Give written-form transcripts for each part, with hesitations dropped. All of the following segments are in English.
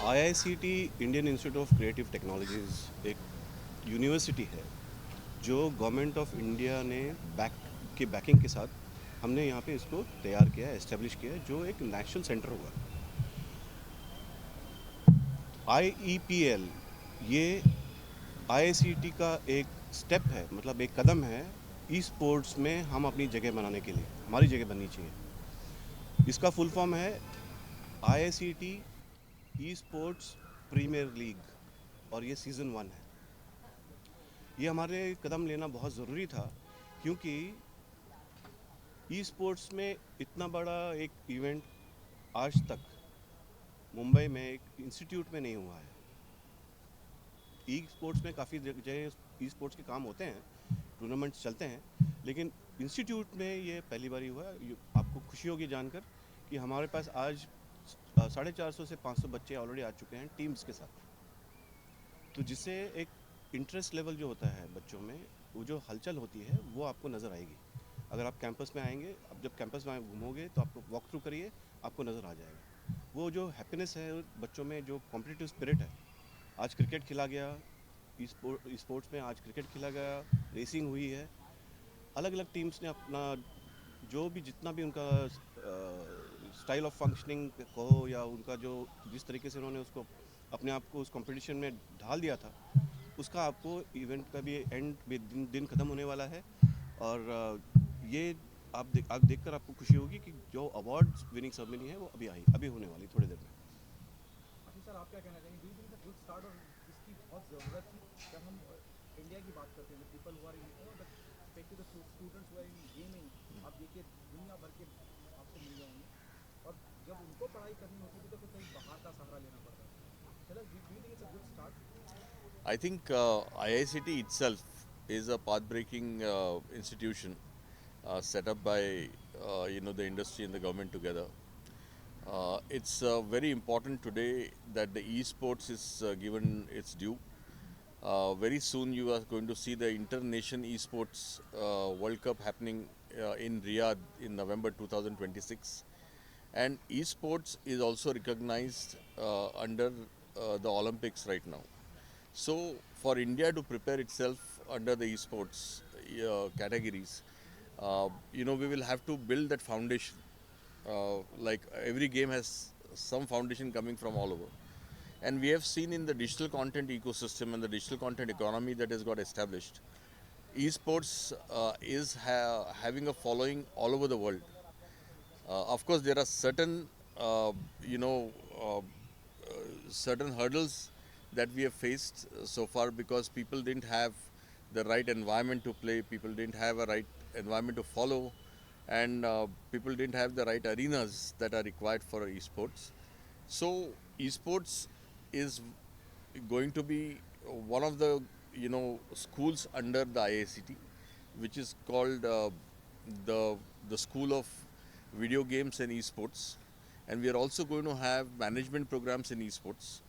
IICT Indian institute of creative technologies एक university है जो गवर्नमेंट ऑफ इंडिया ने बैकिंग के साथ हमने यहाँ पे इसको तैयार किया है, एस्टेब्लिश किया है, जो एक नेशनल सेंटर होगा। IEPL ये IICT का एक स्टेप है, मतलब एक कदम है ई स्पोर्ट्स में हम अपनी जगह बनाने के लिए। हमारी जगह बननी चाहिए। इसका फुल फॉर्म है IICT esports premier league और ये सीज़न 1 है। ये हमारे कदम लेना बहुत ज़रूरी था क्योंकि ई स्पोर्ट्स में इतना बड़ा एक इवेंट आज तक मुंबई में एक इंस्टीट्यूट में नहीं हुआ है। ई स्पोर्ट्स में काफ़ी जगह ई स्पोर्ट्स के काम होते हैं, टूर्नामेंट्स चलते हैं, लेकिन इंस्टीट्यूट में ये पहली बार ही हुआ है। आपको खुशी होगी जानकर कि हमारे पास आज 450 से 500 बच्चे ऑलरेडी आ चुके हैं टीम्स के साथ। तो जिससे एक इंटरेस्ट लेवल जो होता है बच्चों में, वो जो हलचल होती है वो आपको नज़र आएगी। अगर आप कैंपस में आएंगे, अब जब कैंपस में घूमोगे तो आपको वॉक थ्रू करिए, आपको नज़र आ जाएगा वो जो हैप्पीनेस है बच्चों में, जो कॉम्पिटिटिव स्पिरिट है। आज क्रिकेट खेला गया, स्पोर्ट्स में आज क्रिकेट खेला गया, रेसिंग हुई है। अलग अलग टीम्स ने अपना जो भी जितना भी उनका स्टाइल ऑफ फंक्शनिंग कहो या उनका जो जिस तरीके से उन्होंने उसको अपने आप को उस कंपटीशन में ढाल दिया था, उसका आपको इवेंट का भी एंड भी दिन ख़त्म होने वाला है। और ये आप देखकर आपको खुशी होगी कि जो अवार्ड विनिंग सेरेमनी है वो अभी होने वाली थोड़ी देर में। सर, आप क्या कहना चाहेंगे? Do you think good start और इसकी बहुत ज़रूरत थी? जब हम इंडिया की बात करते हैं, people who are in specially the students who are in gaming, आप देखिए दुनिया भर के आपको मिल जाएंगे, और जब उनको पढ़ाई करनी होती थी तो फिर कहीं बाहर का सहारा लेना पड़ता था। चलो, do you think it's a good start? I think IICT itself is a path-breaking institution set up by the industry and the government together. It's very important today that the esports is given its due. Very soon you are going to see the International Esports World Cup happening in Riyadh in November 2026. And esports is also recognized under the Olympics right now. So, for India to prepare itself under the esports categories, we will have to build that foundation. Like every game has some foundation coming from all over. And we have seen in the digital content ecosystem and the digital content economy that has got established, esports is having a following all over the world. Of course, there are certain, you know, certain hurdles that we have faced so far because people didn't have the right environment to play, people didn't have a right environment to follow, and people didn't have the right arenas that are required for esports. So, esports is going to be one of the schools under the IICT, which is called the School of Video Games and Esports, and we are also going to have management programs in esports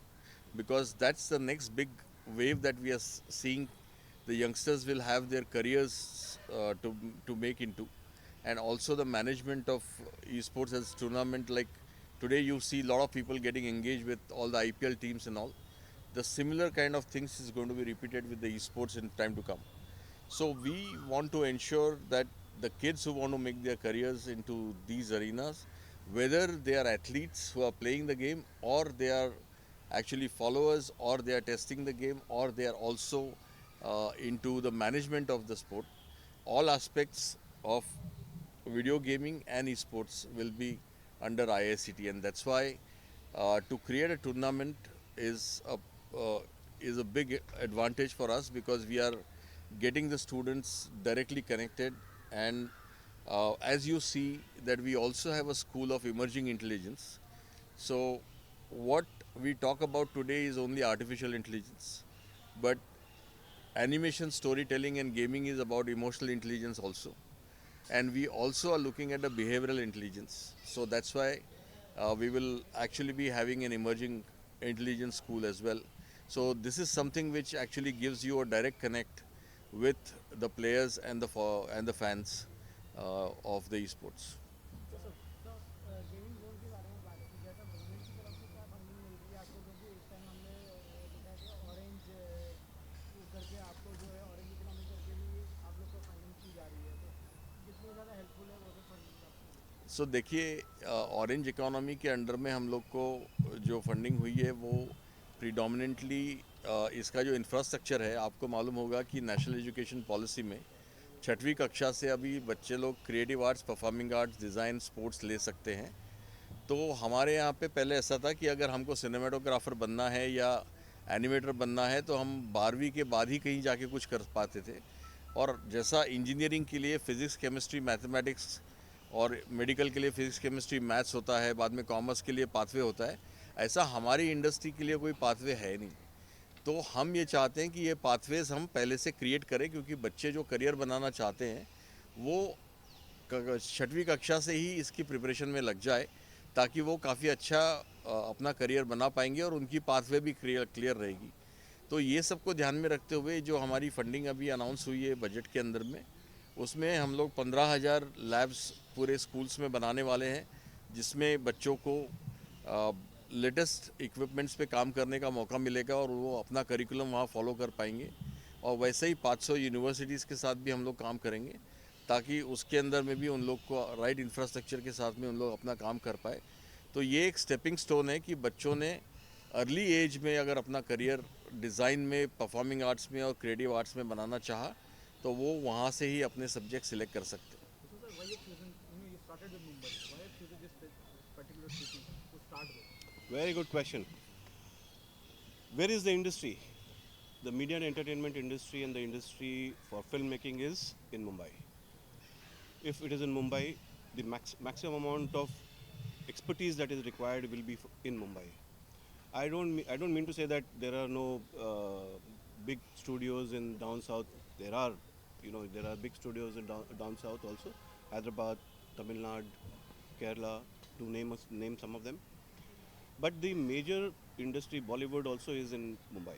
because that's the next big wave that we are seeing. The youngsters will have their careers to make into, and also the management of esports as tournament. Like today, you see a lot of people getting engaged with all the IPL teams and all. The similar kind of things is going to be repeated with the esports in time to come. So we want to ensure that the kids who want to make their careers into these arenas, whether they are athletes who are playing the game or they are actually followers or they are testing the game or they are also into the management of the sport, all aspects of video gaming and esports will be under IICT, and that's why to create a tournament is a big advantage for us because we are getting the students directly connected. And as you see that we also have a school of emerging intelligence. So what we talk about today is only artificial intelligence, but animation, storytelling and gaming is about emotional intelligence also, and we also are looking at the behavioral intelligence. So that's why we will actually be having an emerging intelligence school as well. So this is something which actually gives you a direct connect with the players and the fans of the esports. तो gaming zone के बारे में बात की, जैसा government की तरफ से क्या फंडिंग मिल रही है आपको? क्योंकि सो देखिए ऑरेंज इकोनॉमी के अंडर में हम लोग को जो फंडिंग हुई है वो प्रीडोमिनेंटली इसका जो इंफ्रास्ट्रक्चर है, आपको मालूम होगा कि नेशनल एजुकेशन पॉलिसी में 6वीं कक्षा से अभी बच्चे लोग creative arts, performing arts, design, sports ले सकते हैं। तो हमारे यहाँ पे पहले ऐसा था कि अगर हमको सिनेमेटोग्राफर बनना है या एनिमेटर बनना है तो हम 12वीं के बाद ही कहीं जाके कुछ कर पाते थे। और जैसा इंजीनियरिंग के लिए फ़िज़िक्स, केमिस्ट्री, मैथमेटिक्स और मेडिकल के लिए फ़िज़िक्स, केमिस्ट्री, मैथ्स होता है, बाद में कॉमर्स के लिए पाथवे होता है, ऐसा हमारी इंडस्ट्री के लिए कोई पाथवे है नहीं। तो हम ये चाहते हैं कि ये पाथवेज हम पहले से क्रिएट करें, क्योंकि बच्चे जो करियर बनाना चाहते हैं वो 6वीं कक्षा से ही इसकी प्रिपरेशन में लग जाए, ताकि वो काफ़ी अच्छा अपना करियर बना पाएंगे और उनकी पाथवे भी क्लियर रहेगी। तो ये सबको ध्यान में रखते हुए जो हमारी फंडिंग अभी अनाउंस हुई है बजट के अंदर में, उसमें हम लोग 15,000 लैब्स पूरे स्कूल्स में बनाने वाले हैं, जिसमें बच्चों को लेटेस्ट इक्विपमेंट्स पे काम करने का मौका मिलेगा और वो अपना करिकुलम वहाँ फॉलो कर पाएंगे। और वैसे ही 500 यूनिवर्सिटीज़ के साथ भी हम लोग काम करेंगे, ताकि उसके अंदर में भी उन लोग को राइट इंफ्रास्ट्रक्चर के साथ में उन लोग अपना काम कर पाए। तो ये एक स्टेपिंग स्टोन है कि बच्चों ने अर्ली एज में अगर अपना करियर डिज़ाइन में, परफॉर्मिंग आर्ट्स में और क्रिएटिव आर्ट्स में बनाना चाहा तो वो वहाँ से ही अपने सब्जेक्ट सिलेक्ट कर सकते हैं। So, sir, why you chosen? You started with Mumbai. Why you chosen this particular city to start with? Very good question. Where is the industry? The media and entertainment industry and the industry for filmmaking is in Mumbai. If it is in Mumbai, the maximum amount of expertise that is required will be in Mumbai. I don't mean to say that there are no big studios in down south. There are, there are big studios in down south also. Hyderabad, Tamil Nadu, Kerala, to name some of them. But the major industry, Bollywood, also is in Mumbai.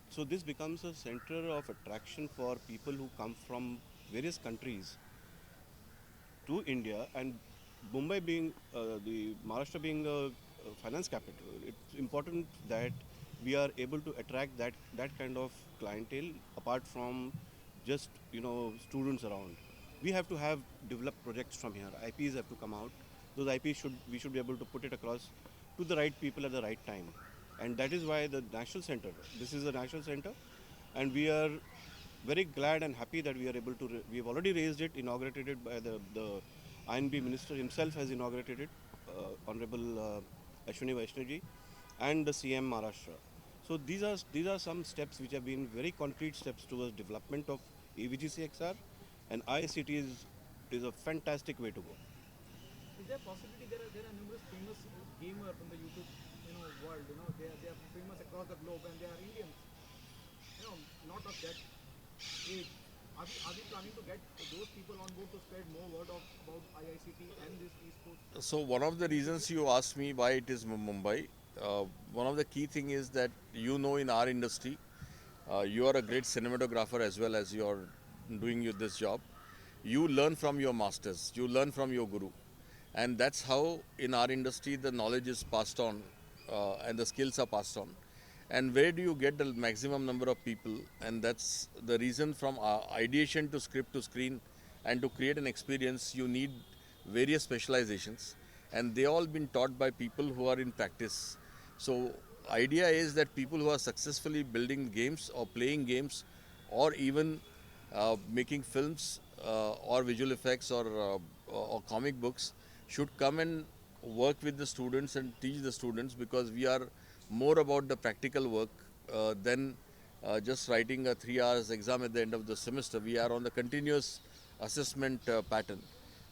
So this becomes a center of attraction for people who come from various countries to India, and Mumbai being the Maharashtra being a finance capital, it's important that we are able to attract that kind of clientele apart from just students around. We have to have developed projects from here. IPs have to come out. Those IPs we should be able to put it across to the right people at the right time, and that is why the national center. This is a national center, and we are very glad and happy that we are able to. We have already raised it, inaugurated it by the INB minister himself has inaugurated it, Honorable Ashwini Vaishnaji, and the CM Maharashtra. So these are some steps which have been very concrete steps towards development of AVGCXR, and IICT is a fantastic way to go. Is there a possibility there are numerous famous gamers from the YouTube world? They are famous across the globe and they are Indians. Not of that age. Are we planning to get those people on board to spread more word about IICT and this esports? So one of the reasons you asked me why it is Mumbai, one of the key thing is that in our industry, you are a great cinematographer as well as you are doing this job. You learn from your masters, you learn from your guru, and that's how in our industry the knowledge is passed on and the skills are passed on. And where do you get the maximum number of people? And that's the reason from ideation to script to screen and to create an experience, you need various specializations, and they all been taught by people who are in practice. So idea is that people who are successfully building games or playing games or even making films or visual effects or comic books should come and work with the students and teach the students, because we are more about the practical work than just writing a 3 hours exam at the end of the semester. We are on the continuous assessment pattern,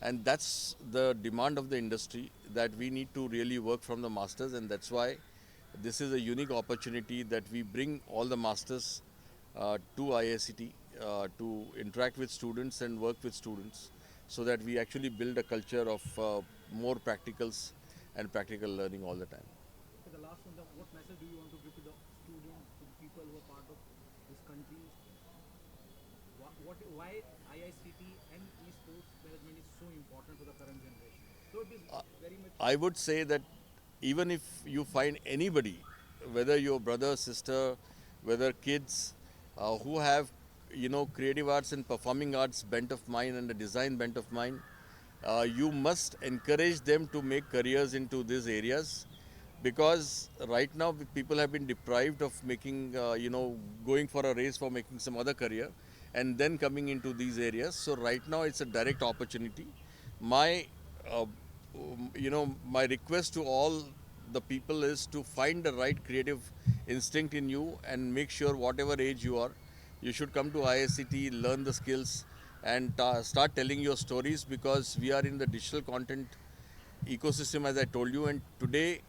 and that's the demand of the industry, that we need to really work from the masters, and that's why this is a unique opportunity that we bring all the masters to IICT to interact with students and work with students, so that we actually build a culture of more practicals and practical learning all the time. So the last one, what message do you want to give to the students, to the people who are part of this country? Why IICT and esports management is so important for the current generation? So it is very much. I would say that even if you find anybody, whether your brother, sister, whether kids who have creative arts and performing arts bent of mind and a design bent of mind, You must encourage them to make careers into these areas, because right now people have been deprived of making, going for a race for making some other career and then coming into these areas. So right now it's a direct opportunity. My, uh, my request to all the people is to find the right creative instinct in you and make sure whatever age you are, you should come to IICT, learn the skills, and start telling your stories, because we are in the digital content ecosystem, as I told you, and today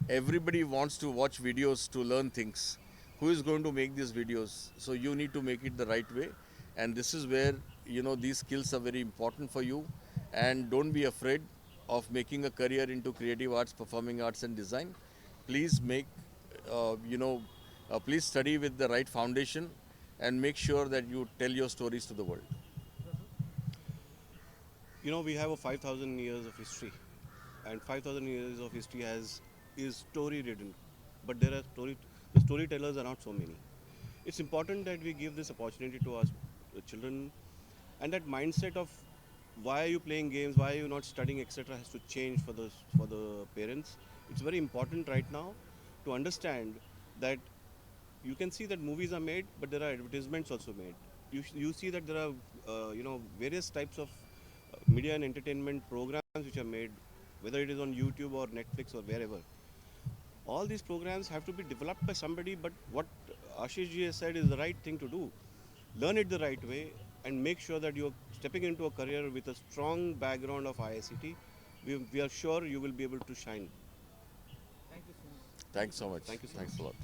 everybody wants to watch videos to learn things. Who is going to make these videos? So you need to make it the right way, and this is where these skills are very important for you. And don't be afraid of making a career into creative arts, performing arts, and design. Please make, please study with the right foundation, and make sure that you tell your stories to the world. We have a 5,000 years of history, and 5,000 years of history is story ridden, but the storytellers are not so many. It's important that we give this opportunity to our children, and that mindset of why are you playing games, why are you not studying, etc., has to change for the parents. It's very important right now to understand that you can see that movies are made, but there are advertisements also made. You see that there are various types of media and entertainment programs which are made, whether it is on YouTube or Netflix or wherever. All these programs have to be developed by somebody, but what Ashish ji has said is the right thing to do. Learn it the right way and make sure that you're stepping into a career with a strong background of IICT. We are sure you will be able to shine. Thank you so much. Thanks so much. Thank you so Thanks a much. lot.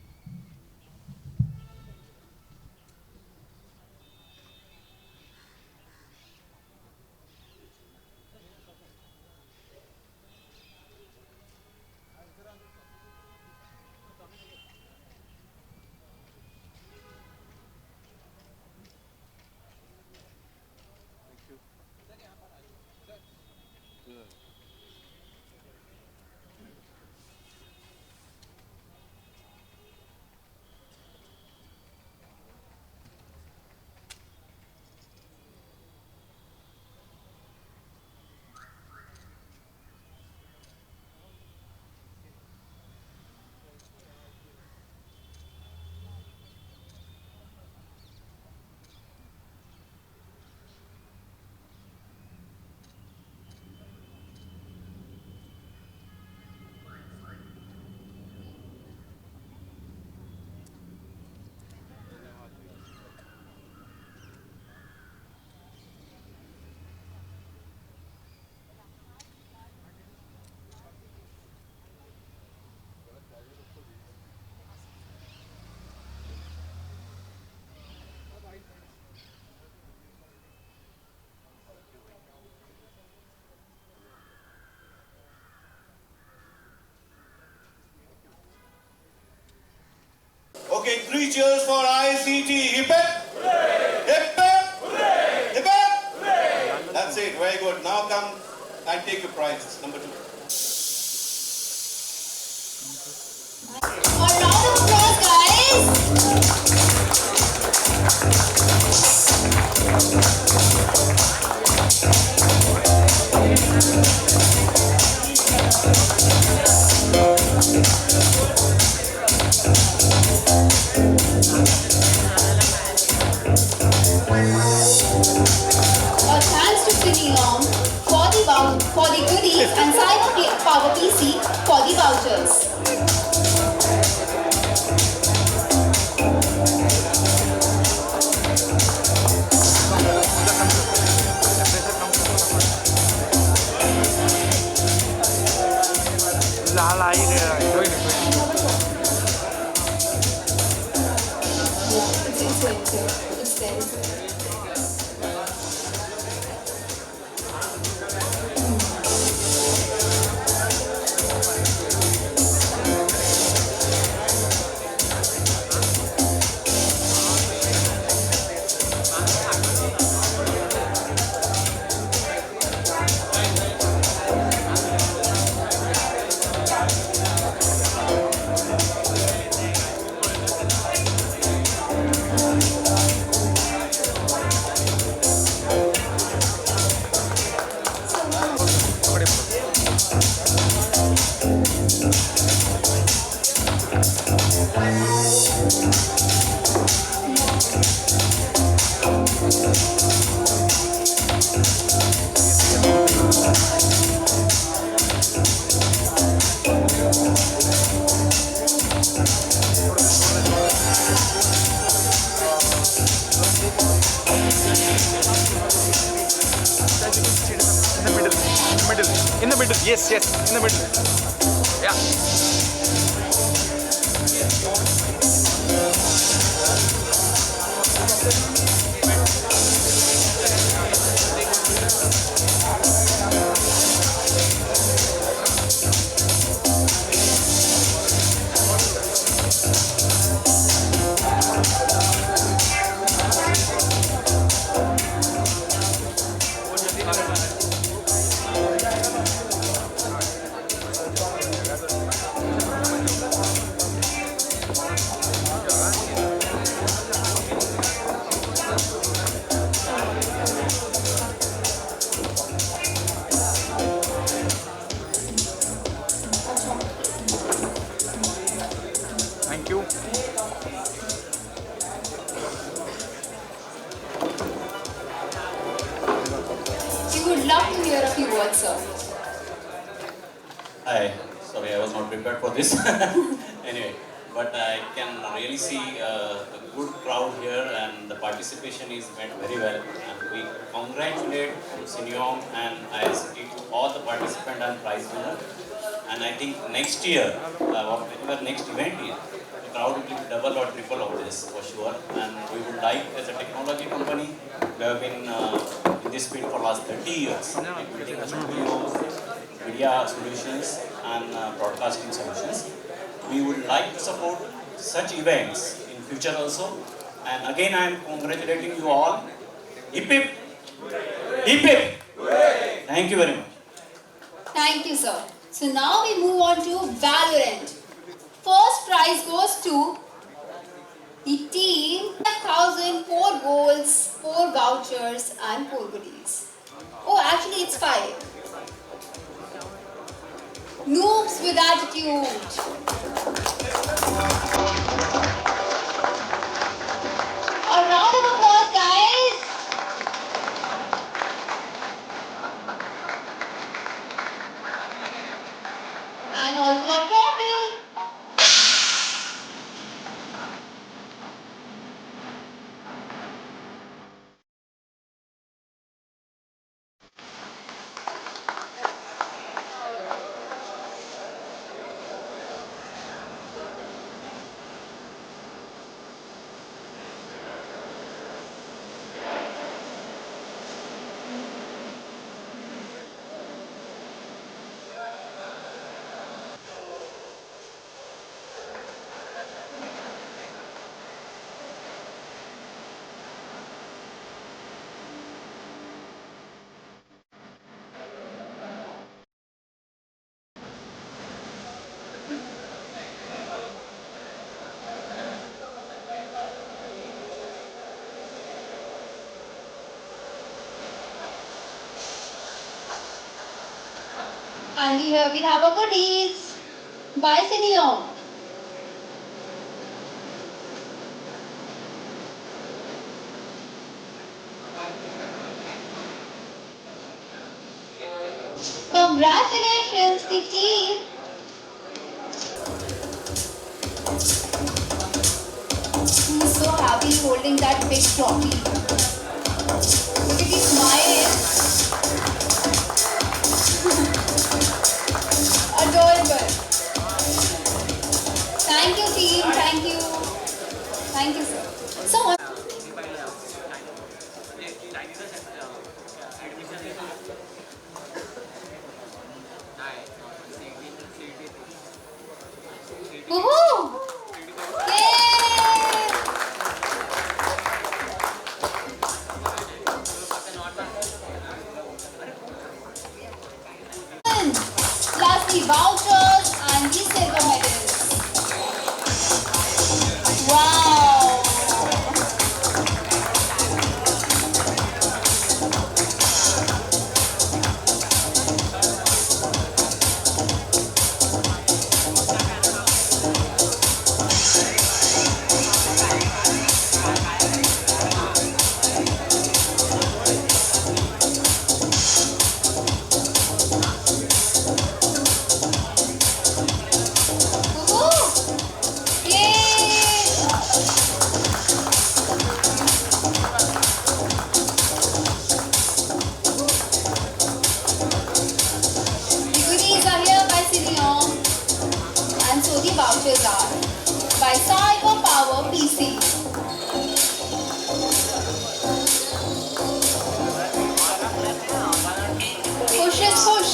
Okay, 3 cheers for IICT. Hip hip. Hip hip. Hip hip. That's it. Very good. Now come and take your prizes. Number 2. A round of applause, guys. Thanks to City Long for the goodies and Cyber Power PC for the vouchers. It's there. middle. In the middle. Yes, yes. In the middle. Yeah. Thank you. We would love to hear a few words, sir. Hi, sorry I was not prepared for this. Anyway, but I can really see a good crowd here and the participation is went very well. And we congratulate Sinyong and IICT to all the participants and prize winner. And I think next year, whatever next event is, the crowd will be double or triple of this for sure. And we would like, as a technology company, we have been in this field for last 30 years, like building studios, media solutions and broadcasting solutions. We would like to support such events in future also. And again, I am congratulating you all. Hip hip! Hip hip! Thank you very much. Thank you, sir. So now we move on to Valorant. First prize goes to the team. 5,000, 4 goals, 4 vouchers and 4 goodies. Oh, actually it's 5. Noobs with attitude. A round of applause, guys. And also a trophy. And here we have our goodies. Bye, Sinyong. Congratulations, the team. He's so happy holding that big trophy. Look at his smile. Adorable. Thank you, team. Thank you. Thank you, sir. So, woohoo! Yay! Plus the vouchers and the silver medals. Wow! vouchers are by Cyber Power PC. Push is push.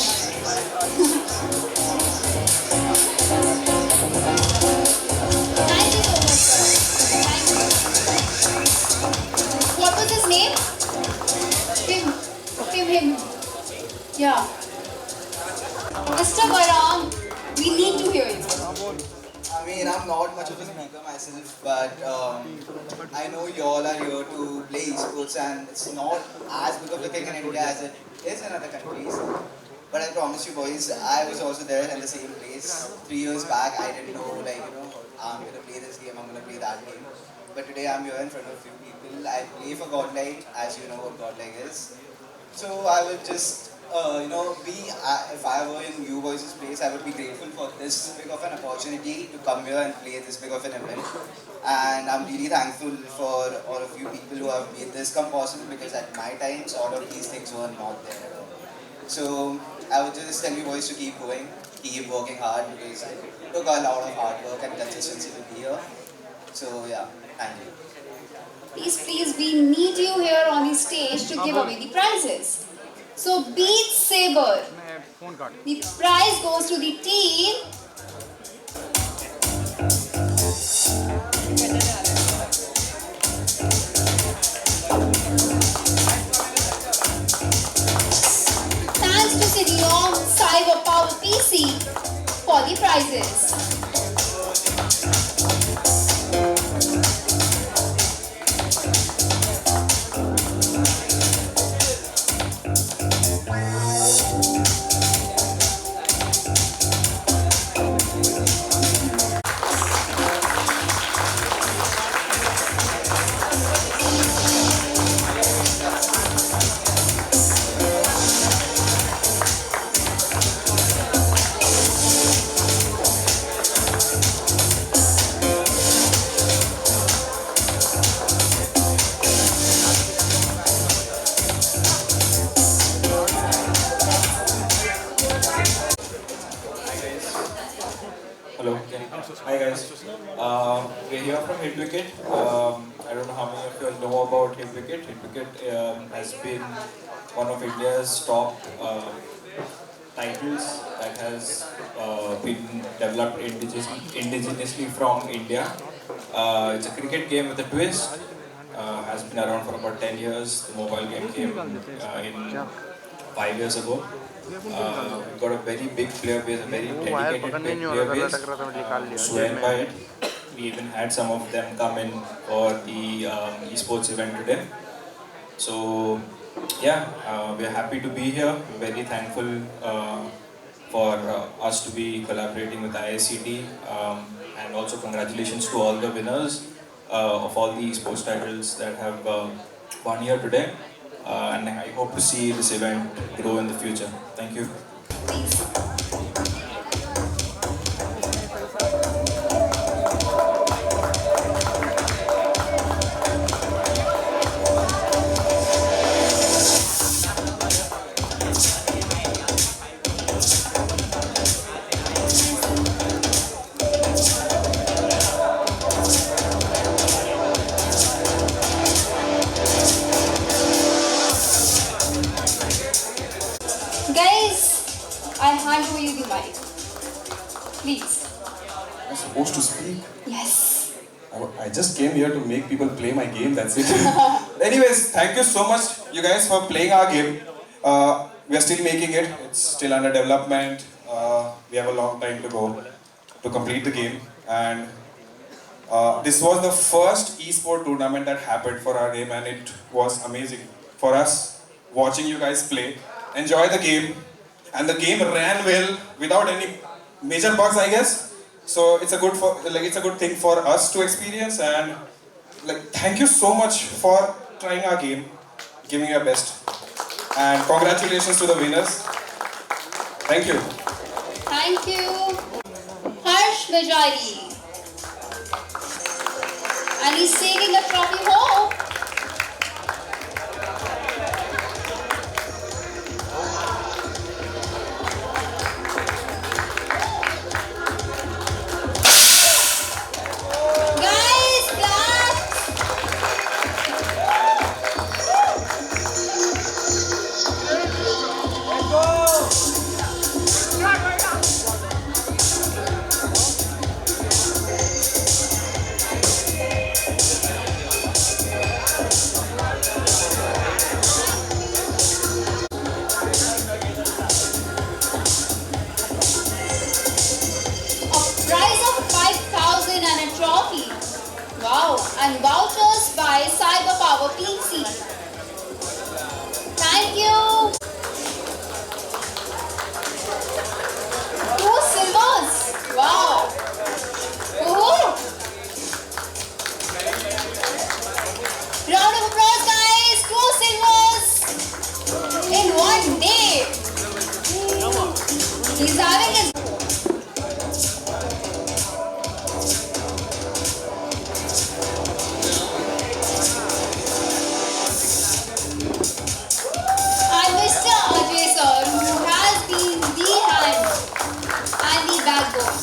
Thank you so much, sir. Thank you. What was his name? Him. Yeah. Mr. Baram, we need to hear you. I mean, I'm not much of a speaker myself, but I know you all are here to play esports, and it's not as big of a thing in India as it is in other countries. But I promise you, boys, I was also there in the same place 3 years back. I didn't know, like, I'm gonna play this game, I'm gonna play that game. But today I'm here in front of few people. I play for Godlike, as you know what Godlike is. So I would just, if I were in you boys' place, I would be grateful for this big of an opportunity to come here and play this big of an event. And I'm really thankful for all of you people who have made this come possible, because at my times, all of these things were not there at all. So I would just tell you boys to keep going, keep working hard, because it took a lot of hard work and consistency to be here. So yeah, thank you. Please, we need you here on the stage to give away the prizes. So, Beat Saber. The prize goes to the team. Thanks to Sidilong Cyber Power PC for the prizes. Hello. Hi guys. We're here from HitWicket. I don't know how many of you all know about HitWicket. HitWicket has been one of India's top titles that has been developed indigenously from India. It's a cricket game with a twist. Has been around for about 10 years. The mobile game came in 5 years ago. We've got a very big player base, a very dedicated player base, swear by it. We even had some of them come in for the esports event today. So yeah, we're happy to be here. We're very thankful for us to be collaborating with IICT, and also congratulations to all the winners of all the esports titles that have won here today. And I hope to see this event grow in the future. Thank you. Guys, I hand over you the mic. Please. I'm supposed to speak. Yes. I just came here to make people play my game, that's it. Anyways, thank you so much, you guys, for playing our game. We are still making it. It's still under development. We have a long time to go to complete the game. And this was the first esport tournament that happened for our game, and it was amazing for us watching you guys play. Enjoy the game, and the game ran well without any major bugs, I guess. So it's a good thing for us to experience, and thank you so much for trying our game, giving your best, and congratulations to the winners. Thank you. Thank you. Harsh Vajari. And he's taking a trophy home. Wow, and vouchers by Cyber Power PC. Thank you. 2 silvers. Wow. Woohoo. Round of applause, guys. 2 silvers in one day. He's having his. And Mr. Ajay sir, who has been the hand and the backbone.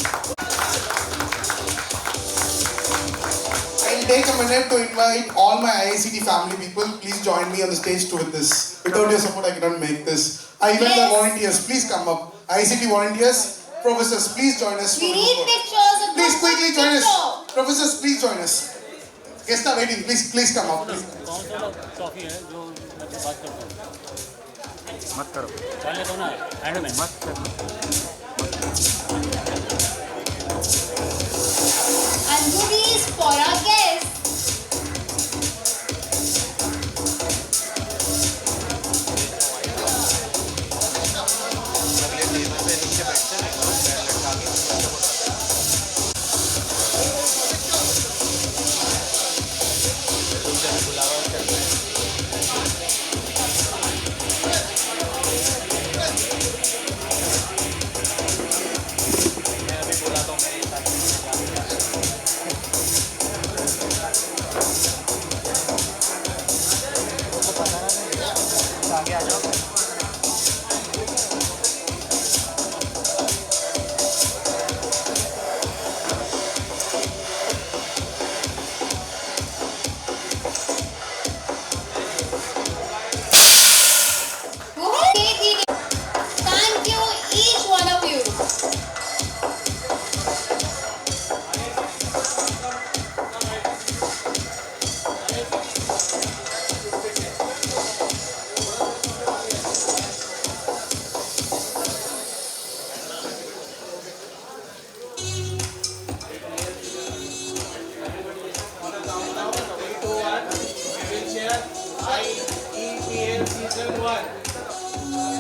I'll take a minute to invite all my IICT family people. Please join me on the stage to with this. Without your support, I cannot make this. I invite the volunteers. Please come up. IICT volunteers, professors, please join us. We need pictures of Please group quickly join us. picture. Professors, please join us. Guests are waiting. Please come up. Please. मत करो चलने दो ना and में मत करो And goodies for our guests. Thank you, each one of you. IEPL Season 1.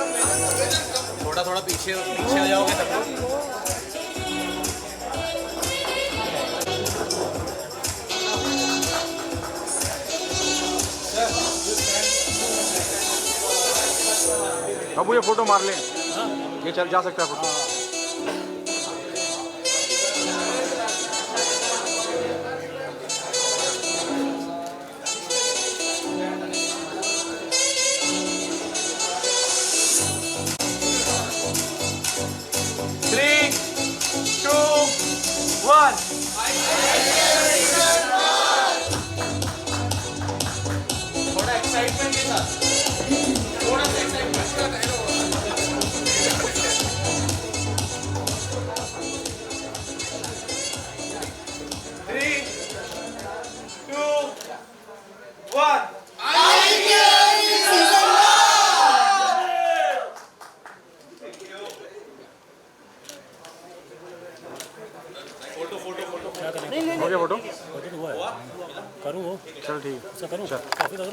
थोड़ा थोड़ा पीछे पीछे आ जाओगे तब तो बाबू ये फोटो मार ले ये चल जा सकता है फोटो थोड़ा एक्साइटमेंट के साथ थोड़ा सा एक्साइटमेंट 3, 2, 1. हो गया फोटो फोटो तो हुआ है करूँ वो चल ठीक है करूँ